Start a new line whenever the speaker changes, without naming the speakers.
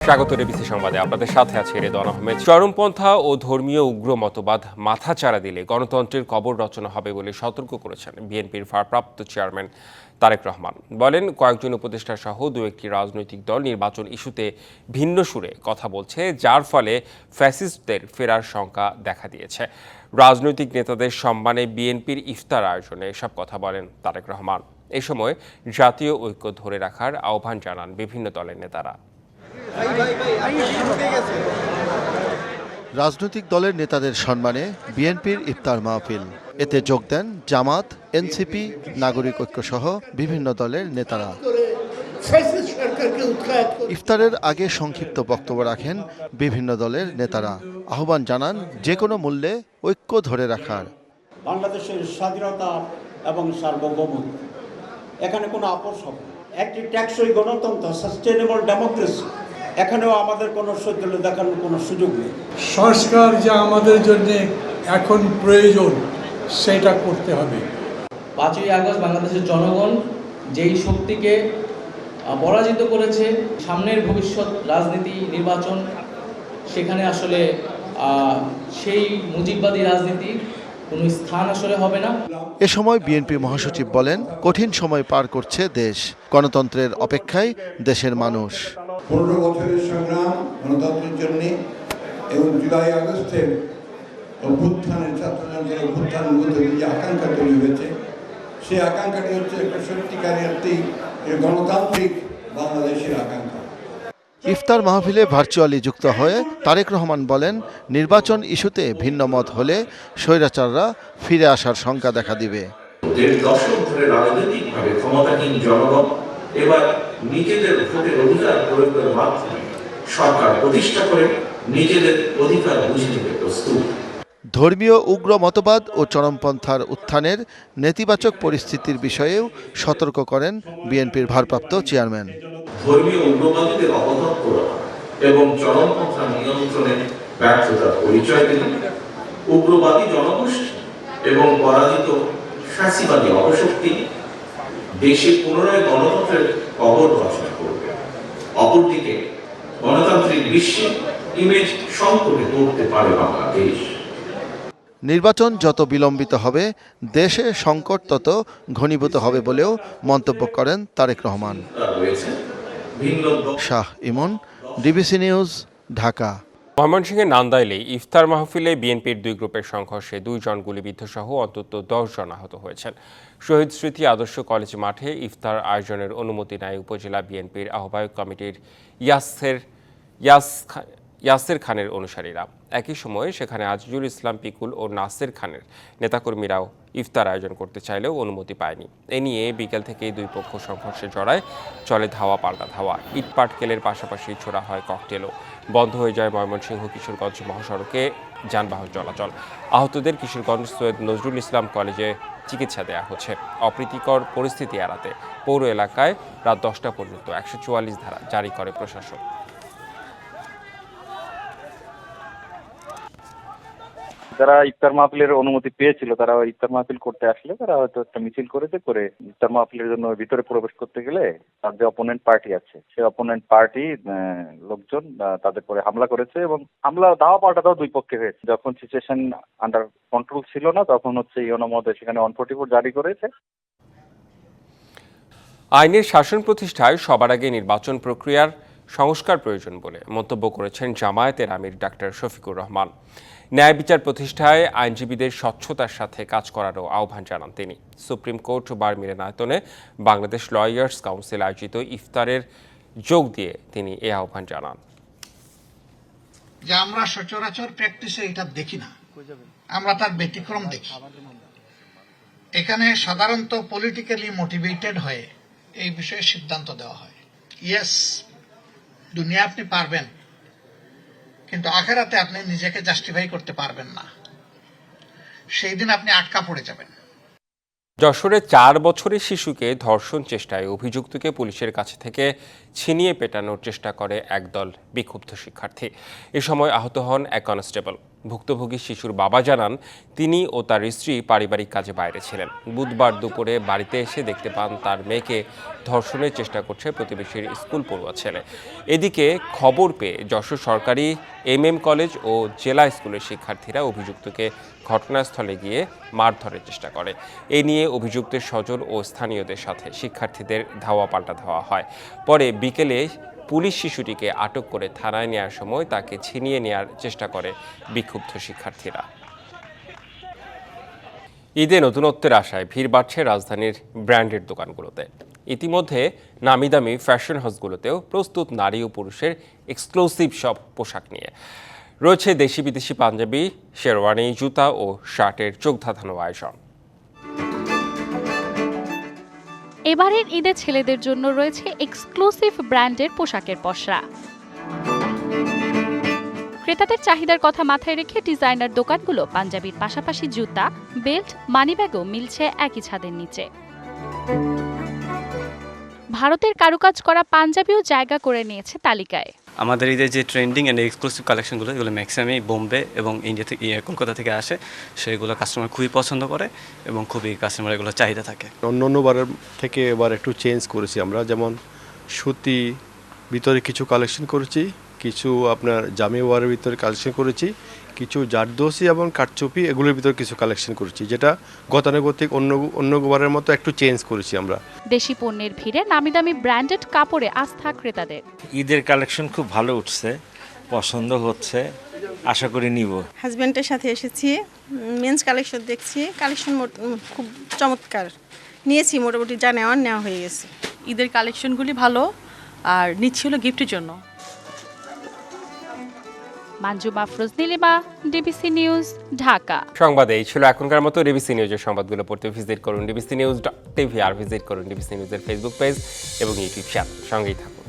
স্বাগত ডিবিসি সংবাদে আপনাদের সাথে আছে রেদওয়ান আহমেদ। চরমপন্থা ও ধর্মীয় উগ্র মতবাদ মাথাচাড়া দিলে গণতন্ত্রের কবর রচনা হবে বলে সতর্ক করেছেন বিএনপির ভারপ্রাপ্ত চেয়ারম্যান তারেক রহমান। বলেন, কয়েকজন উপদেষ্টা সহ দু একটি রাজনৈতিক দল নির্বাচন ইস্যুতে ভিন্ন সুরে কথা বলছে, যার ফলে ফ্যাসিস্টদের ফেরার শঙ্কা দেখা দিয়েছে। রাজনৈতিক নেতাদের সম্মানে বিএনপির ইফতার আয়োজনে এসব কথা বলেন তারেক রহমান। এ সময় জাতীয় ঐক্য ধরে রাখার আহ্বান জানান বিভিন্ন দলের নেতারা।
রাজনৈতিক দলের নেতাদের সম্মানে বিএনপির ইফতার মাহফিল, এতে যোগ দেন জামাত, এনসিপি, নাগরিক ঐক্য সহ বিভিন্ন দলের নেতারা। ইফতারের আগে সংক্ষিপ্ত বক্তব্য রাখেন বিভিন্ন দলের নেতারা। আহ্বান জানান যে কোনো মূল্যে ঐক্য ধরে রাখার।
বাংলাদেশের স্বাধীনতা এবং সার্বভৌমত্ব, এখানে কোনো আপোষ হবে না। একটি টেকসই গণতন্ত্র, সাস্টেনেবল ডেমোক্রেসি, এখানেও আমাদের কোনো সৌজন্য দেখানোর কোনো সুযোগ নেই।
সংস্কার যা আমাদের জন্য এখন প্রয়োজন সেটা করতে হবে।
5ই আগস্ট বাংলাদেশের জনগণ যেই শক্তিকে পরাজিত করেছে, সামনের ভবিষ্যৎ রাজনীতি নির্বাচন, সেখানে আসলে সেই মুজিববাদী রাজনীতি কোনো স্থান আসলে হবে না।
এ সময় বিএনপি মহাসচিব বলেন, কঠিন সময় পার করছে দেশ, গণতন্ত্রের অপেক্ষায় দেশের মানুষ।
15 বছরের সংগ্রাম গণতন্ত্রের জন্য এবং জুলাই আগস্টের অভ্যুত্থানের ছাত্রজনতার অভ্যুত্থানের মধ্যে যে আকাঙ্ক্ষা তৈরি হয়েছে, সেই আকাঙ্ক্ষাটি হচ্ছে একটা সত্যিকারের একটি গণতান্ত্রিক বাংলাদেশের আকাঙ্ক্ষা।
ইফতার মাহফিলে ভার্চুয়ালি যুক্ত হয়ে তারেক রহমান বলেন, নির্বাচন ইস্যুতে ভিন্ন মত হলে স্বৈরাচাররা ফিরে আসার শঙ্কা দেখা দিবে।
1.5 দশক ধরে রাজনৈতিকভাবে ক্ষমতাহীন জনগণ এবার নিজেদের ভোটের অধিকার প্রয়োগের মাধ্যমে সরকার প্রতিষ্ঠা করে নিজেদের অধিকার বুঝে নিতে প্রস্তুত।
ধর্মীয় উগ্র মতবাদ ও চরমপন্থার উত্থানের নেতিবাচক পরিস্থিতির বিষয়েও সতর্ক করেন বিএনপির ভারপ্রাপ্ত চেয়ারম্যান।
ধর্মীয় উগ্রবাদীদের অপরাধ করা এবং চরমপন্থা নিয়ন্ত্রণে ব্যর্থতার পরিচয় দিলে উগ্রবাদী জনগোষ্ঠী এবং পরাজিত ফ্যাসিবাদী অপশক্তি দেশে পুনরায় গণতন্ত্রের কবর রচনা করবে। অপরদিকে গণতান্ত্রিক বিশ্বে ইমেজ সংকটে পড়তে পারে বাংলাদেশ।
নির্বাচন যত বিলম্বিত হবে, দেশে সংকট তত ঘনীভূত হবে বলেও মন্তব্য করেন তারেক রহমান। শাহ ইমন, ডিবিসি নিউজ, ঢাকা।
ময়মনসিংহের নান্দাইলে ইফতার মাহফিলে বিএনপির দুই গ্রুপের সংঘর্ষে 2 জন গুলিবিদ্ধ সহ অন্তত 10 জন আহত হয়েছেন। শহীদ স্মৃতি আদর্শ কলেজ মাঠে ইফতার আয়োজনের অনুমতি নেয় উপজেলা বিএনপির আহ্বায়ক কমিটির ইয়াসের খানের অনুসারীরা। একই সময়ে সেখানে আজিজুল ইসলাম পিকুল ও নাসের খানের নেতাকর্মীরাও ইফতার আয়োজন করতে চাইলেও অনুমতি পায়নি। এ নিয়ে বিকেল থেকেই দুই পক্ষ সংঘর্ষে জড়ায়, চলে ধাওয়া পাল্টা ধাওয়া। ইট পাটকেলের পাশাপাশি ছোড়া হয় ককটেলও। বন্ধ হয়ে যায় ময়মনসিংহ কিশোরগঞ্জ মহাসড়কে যানবাহন চলাচল। আহতদের কিশোরগঞ্জ সৈয়দ নজরুল ইসলাম কলেজে চিকিৎসা দেওয়া হচ্ছে। অপ্রীতিকর পরিস্থিতি এড়াতে পৌর এলাকায় রাত 10টা পর্যন্ত 144 ধারা জারি করে প্রশাসন।
যারা ইফতার মাহফিলের অনুমতি পেয়েছিল, তারা ইফতার মাহফিল করতে আসলে তারা হয়তো একটা মিছিল করেছে, করে ইফতার মাহফিলের জন্য ভিতরে প্রবেশ করতে গেলে তার যে অপোনেন্ট পার্টি আছে, সেই অপোনেন্ট পার্টি লোকজন তাদের পরে হামলা করেছে এবং হামলা ধাওয়া পাল্টাটাও দুই পক্ষে হয়েছে। যখন সিচুয়েশন আন্ডার কন্ট্রোল ছিল না, তখন হচ্ছে ইউনো মদে সেখানে 144 জারি করেছে।
আইনের শাসন প্রতিষ্ঠায় সবার আগে নির্বাচন প্রক্রিয়ার সংস্কার প্রয়োজন বলে মন্তব্য করেছেন জামায়াতের আমির ডাক্তার শফিকুর রহমান। ন্যায় বিচার প্রতিষ্ঠায় আইনজীবীদের স্বচ্ছতার সাথে কাজ করারও আহ্বান জানান তিনি। সুপ্রিম কোর্ট বার মিলনায়তনে বাংলাদেশ লয়ার্স কাউন্সিল আয়োজিত ইফতারের যোগ দিয়ে তিনি এ আহ্বান জানান।
যে আমরা সচরাচর প্র্যাকটিসে এটা দেখি না, আমরা তার ব্যতিক্রম দেখি। এখানে সাধারণত পলিটিক্যালি মোটিভেটেড হয়ে এই বিষয়ে সিদ্ধান্ত দেওয়া হয়। ইয়েস, দুনিয়া আপনি পারবেন, কিন্তু আখেরাতে আপনি নিজেকে জাস্টিফাই করতে পারবেন না, সেই দিন আপনি আটকা পড়ে যাবেন।
যশোরে 4 বছরের শিশুকে ধর্ষণ চেষ্টায় অভিযুক্তকে পুলিশের কাছে থেকে ছিনিয়ে পেটানোর চেষ্টা করে একদল বিক্ষুব্ধ শিক্ষার্থী। এ সময় আহত হন এক কনস্টেবল। ভুক্তভোগী শিশুর বাবা জানান তিনি ও তার স্ত্রী পারিবারিক কাজে বাইরে ছিলেন। বুধবার দুপুরে বাড়িতে এসে দেখতে পান তার মেয়েকে ধর্ষণের চেষ্টা করছে প্রতিবেশীর স্কুল পড়ুয়া ছেলে। এদিকে খবর পেয়ে যশোর সরকারি MM কলেজ ও জেলা স্কুলের শিক্ষার্থীরা অভিযুক্তকে ঘটনাস্থলে গিয়ে মারধরের চেষ্টা করে। এ নিয়ে অভিযুক্তের স্বজন ও স্থানীয়দের সাথে শিক্ষার্থীদের ধাওয়া পাল্টা ধাওয়া হয়। পরে বিকেলে পুলিশ শিশুটিকে আটক করে থানায় নেওয়ার সময় তাকে ছিনিয়ে নেওয়ার চেষ্টা করে বিক্ষুব্ধ শিক্ষার্থীরা। ঈদে নতুনত্বের আশায় ভিড় বাড়ছে রাজধানীর ব্র্যান্ডেড দোকানগুলোতে। ইতিমধ্যে নামিদামি ফ্যাশন হাউসগুলোতেও প্রস্তুত নারী ও পুরুষের এক্সক্লুসিভ সব পোশাক নিয়ে রয়েছে দেশি বিদেশি পাঞ্জাবি, শেরওয়ানি, জুতা ও শার্টের চোখ ধাঁধানো আয়োজন।
এবারের ঈদে ছেলেদের জন্য রয়েছে এক্সক্লুসিভ ব্র্যান্ডের পোশাকের পসরা। ক্রেতাদের চাহিদার কথা মাথায় রেখে ডিজাইনার দোকানগুলো পাঞ্জাবির পাশাপাশি জুতা, বেল্ট, মানিব্যাগও মিলছে একই ছাদের নিচে। ভারতের কারুকাজ করা পাঞ্জাবিও জায়গা করে নিয়েছে তালিকায়।
আমাদের ঈদের যে ট্রেন্ডিং অ্যান্ড এক্সক্লুসিভ কালেকশনগুলো এগুলো ম্যাক্সিমামই বোম্বে এবং ইন্ডিয়া থেকে কলকাতা থেকে আসে, সেগুলো কাস্টমার খুবই পছন্দ করে এবং খুবই কাস্টমার এগুলো চাহিদা থাকে।
অন্য বারের থেকে এবার একটু চেঞ্জ করেছি আমরা, যেমন সুতি ভিতরে কিছু কালেকশন করেছি, কিছু আপনার জামি ওয়ারের ভিতরে কালেকশন করেছি, কিছু জারদোসি এবং কাঠচুপি এগুলোর ভিতরে কিছু কালেকশন করেছি, যেটা গতানুগতিক অন্য বারের মতো একটু চেঞ্জ করেছি আমরা।
দেশি পণ্যের ভিড়ে নামিদামি ব্র্যান্ডেড কাপড়ে আস্থা ক্রেতাদের।
ঈদের কালেকশন খুব ভালো উঠছে, পছন্দ হচ্ছে, আশা করি নিব।
হাজব্যান্ডের সাথে এসেছি, মেন্স কালেকশন দেখছি, কালেকশন খুব চমৎকার, নিয়েছি মোটামুটি যা নেওয়া হয়ে গেছে।
ঈদের কালেকশনগুলি ভালো, আর নিচ্ছি হলো গিফটের জন্য।
মানজু মাফরোজ নীলিমা, ডিবিসি নিউজ, ঢাকা।
সংবাদ এই ছিল এখনকার মতো। ডিবিসি নিউজের সংবাদগুলো পড়তে ভিজিট করুন dbcnews.tv আর ভিজিট করুন ডিবিসি নিউজের ফেসবুক পেজ এবং ইউটিউব চ্যানেল। সঙ্গেই থাকুন।